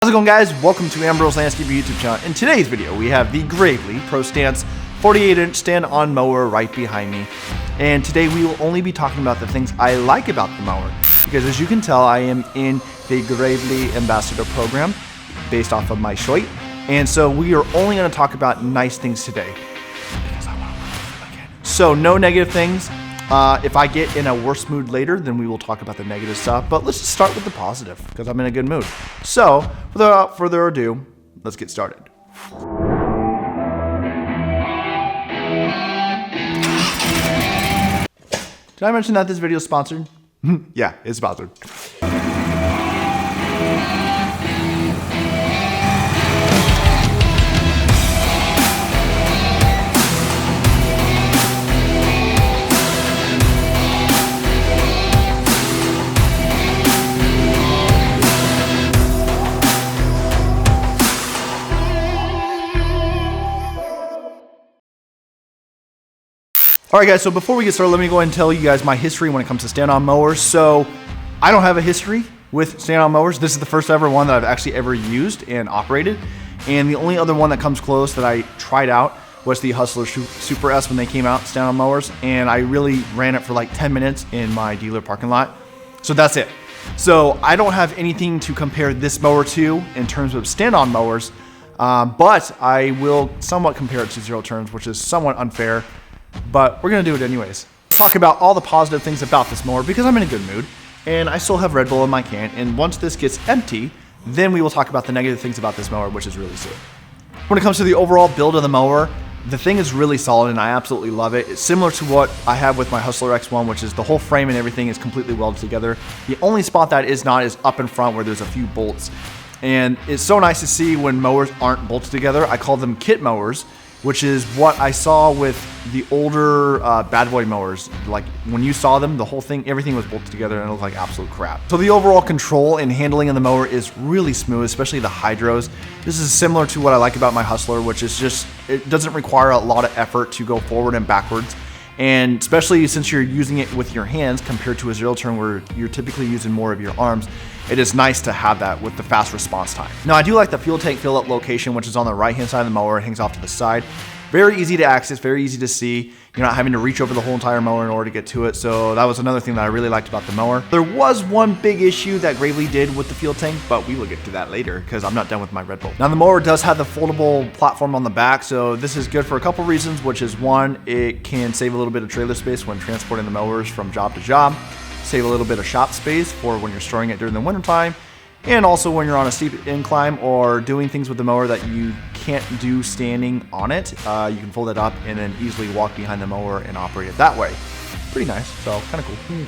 How's it going, guys? Welcome to Ambro's Landscaping YouTube channel. In today's video, we have the 𝐒𝐓𝐃 Prostance 48-inch stand-on mower right behind me. And today we will only be talking about the things I like about the mower. Because as you can tell, I am in the 𝐒𝐓𝐃 Ambassador program based off of my Schweik. And so we are only going to talk about nice things today. Because I want to work with them again. So no negative things. If I get in a worse mood later, then we will talk about the negative stuff. But let's just start with the positive, because I'm in a good mood. So, without further ado, let's get started. Did I mention that this video is sponsored? Yeah, it's sponsored. Alright guys, so before we get started, let me go ahead and tell you guys my history when it comes to stand-on mowers. So, I don't have a history with stand-on mowers. This is the first ever one that I've actually ever used and operated. And the only other one that comes close that I tried out was the Hustler Super S when they came out, stand-on mowers. And I really ran it for like 10 minutes in my dealer parking lot. So that's it. So, I don't have anything to compare this mower to in terms of stand-on mowers. But I will somewhat compare it to zero turns, which is somewhat unfair. But we're gonna do it anyways. Talk about all the positive things about this mower because I'm in a good mood and I still have Red Bull in my can, and once this gets empty, then we will talk about the negative things about this mower, which is really sick. When it comes to the overall build of the mower, the thing is really solid and I absolutely love it. It's similar to what I have with my Hustler X1, which is the whole frame and everything is completely welded together. The only spot that is not is up in front where there's a few bolts. And it's so nice to see when mowers aren't bolted together. I call them kit mowers, which is what I saw with the older bad boy mowers. Like when you saw them, the whole thing, everything was bolted together and it looked like absolute crap. So the overall control and handling of the mower is really smooth, especially the hydros. This is similar to what I like about my Hustler, which is just, it doesn't require a lot of effort to go forward and backwards. And especially since you're using it with your hands compared to a zero turn where you're typically using more of your arms, it is nice to have that with the fast response time. Now I do like the fuel tank fill up location, which is on the right hand side of the mower. It hangs off to the side. Very easy to access, very easy to see. You're not having to reach over the whole entire mower in order to get to it. So that was another thing that I really liked about the mower. There was one big issue that 𝐒𝐓𝐃 did with the fuel tank, but we will get to that later because I'm not done with my Red Bull. Now the mower does have the foldable platform on the back, so this is good for a couple reasons, which is one, it can save a little bit of trailer space when transporting the mowers from job to job, save a little bit of shop space for when you're storing it during the winter time, and also when you're on a steep incline or doing things with the mower that you can't do standing on it, you can fold it up and then easily walk behind the mower and operate it that way. Pretty nice, so kind of cool.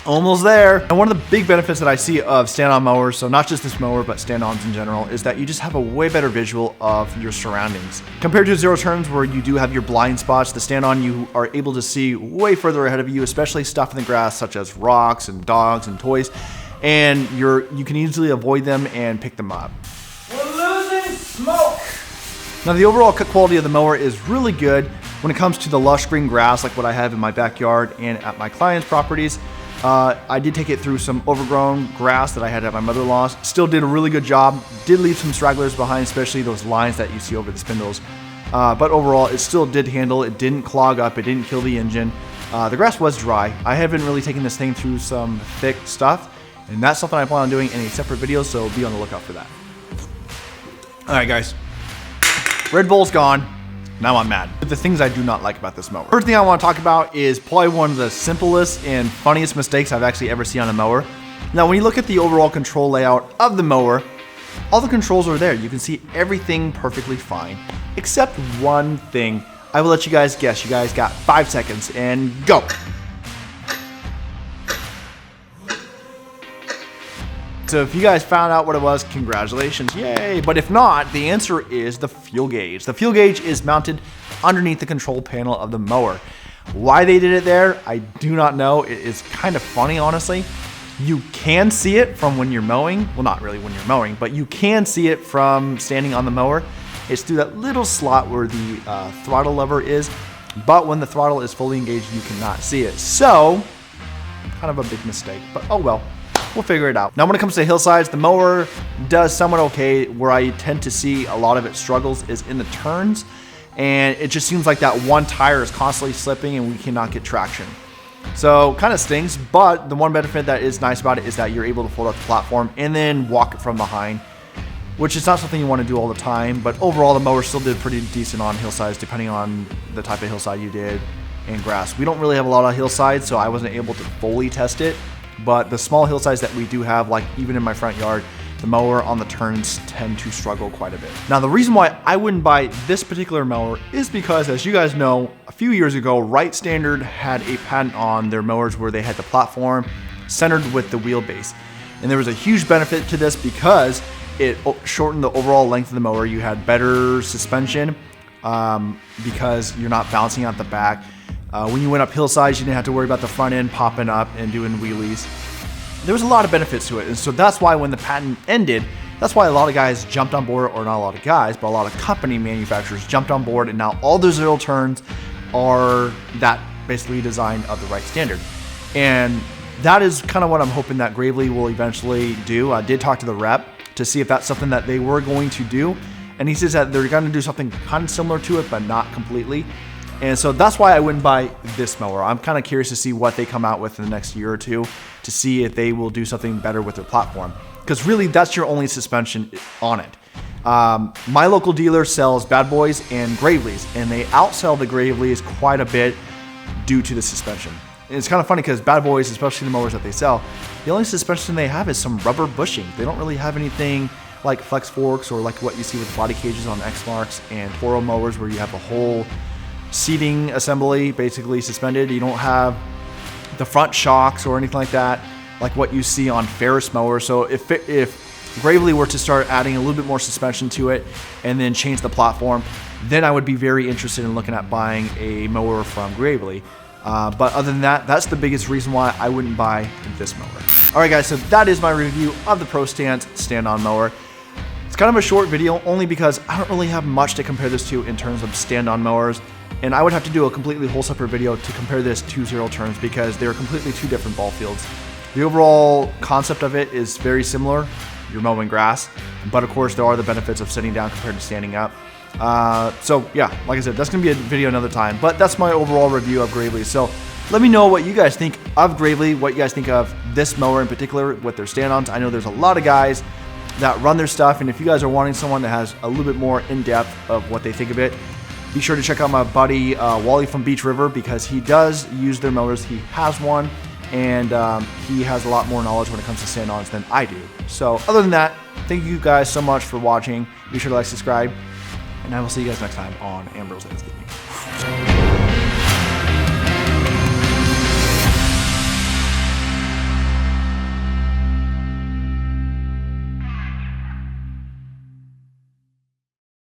Almost there. And one of the big benefits that I see of stand-on mowers, so not just this mower, but stand-ons in general, is that you just have a way better visual of your surroundings. Compared to zero turns where you do have your blind spots, the stand-on you are able to see way further ahead of you, especially stuff in the grass such as rocks and dogs and toys. And you can easily avoid them and pick them up. We're losing smoke! Now the overall cut quality of the mower is really good when it comes to the lush green grass like what I have in my backyard and at my clients' properties. I did take it through some overgrown grass that I had at my mother-in-law's. Still did a really good job. Did leave some stragglers behind, especially those lines that you see over the spindles. But overall, it still did handle. It didn't clog up. It didn't kill the engine. The grass was dry. I haven't really taken this thing through some thick stuff. And that's something I plan on doing in a separate video, so be on the lookout for that. Alright guys, Red Bull's gone, now I'm mad. The things I do not like about this mower. First thing I want to talk about is probably one of the simplest and funniest mistakes I've actually ever seen on a mower. Now when you look at the overall control layout of the mower, all the controls are there. You can see everything perfectly fine, except one thing. I will let you guys guess. You guys got 5 seconds and go. So if you guys found out what it was, congratulations, yay. But if not, the answer is the fuel gauge. The fuel gauge is mounted underneath the control panel of the mower. Why they did it there, I do not know. It is kind of funny, honestly. You can see it from when you're mowing. Well, not really when you're mowing, but you can see it from standing on the mower. It's through that little slot where the throttle lever is. But when the throttle is fully engaged, you cannot see it. So, kind of a big mistake, but oh well. we'll figure it out. Now when it comes to hillsides, the mower does somewhat okay. Where I tend to see a lot of its struggles is in the turns, and it just seems like that one tire is constantly slipping and we cannot get traction. So kind of stings, but the one benefit that is nice about it is that you're able to fold out the platform and then walk it from behind, which is not something you want to do all the time, but overall the mower still did pretty decent on hillsides depending on the type of hillside you did and grass. We don't really have a lot of hillsides, so I wasn't able to fully test it, but the small hillsides that we do have, like even in my front yard, the mower on the turns tend to struggle quite a bit. Now the reason why I wouldn't buy this particular mower is because, as you guys know, a few years ago, Right Standard had a patent on their mowers where they had the platform centered with the wheelbase. And there was a huge benefit to this because it shortened the overall length of the mower. You had better suspension because you're not bouncing out the back. When you went up hillsides, you didn't have to worry about the front end popping up and doing wheelies. There was a lot of benefits to it, and so that's why when the patent ended, that's why a lot of guys jumped on board, or not a lot of guys, but a lot of company manufacturers jumped on board, and now all the zero turns are that basically designed of the Right Standard. And that is kind of what I'm hoping that 𝐒𝐓𝐃 will eventually do. I did talk to the rep to see if that's something that they were going to do, and he says that they're going to do something kind of similar to it, but not completely. And so that's why I wouldn't buy this mower. I'm kind of curious to see what they come out with in the next year or two to see if they will do something better with their platform. Because really, that's your only suspension on it. My local dealer sells Bad Boys and 𝐒𝐓𝐃s, and they outsell the 𝐒𝐓𝐃s quite a bit due to the suspension. And it's kind of funny because Bad Boys, especially the mowers that they sell, the only suspension they have is some rubber bushing. They don't really have anything like flex forks or like what you see with body cages on X-Marks and Toro mowers where you have a whole seating assembly basically suspended. You don't have the front shocks or anything like that, like what you see on Ferris mowers. So if 𝐒𝐓𝐃 were to start adding a little bit more suspension to it and then change the platform, then I would be very interested in looking at buying a mower from 𝐒𝐓𝐃. But other than that, that's the biggest reason why I wouldn't buy this mower. All right, guys, so that is my review of the Prostance stand-on mower. It's kind of a short video only because I don't really have much to compare this to in terms of stand-on mowers. And I would have to do a completely whole separate video to compare this to zero turns because they're completely two different ball fields. The overall concept of it is very similar. You're mowing grass, but of course there are the benefits of sitting down compared to standing up. So yeah, like I said, that's gonna be a video another time, but that's my overall review of 𝐒𝐓𝐃. So let me know what you guys think of 𝐒𝐓𝐃, what you guys think of this mower in particular with their stand-ons. I know there's a lot of guys that run their stuff, and if you guys are wanting someone that has a little bit more in-depth of what they think of it, be sure to check out my buddy Wally from Beach River because he does use their mowers. He has one, and he has a lot more knowledge when it comes to stand-ons than I do. So other than that, thank you guys so much for watching. Be sure to like, subscribe, and I will see you guys next time on Ambro's Landscaping.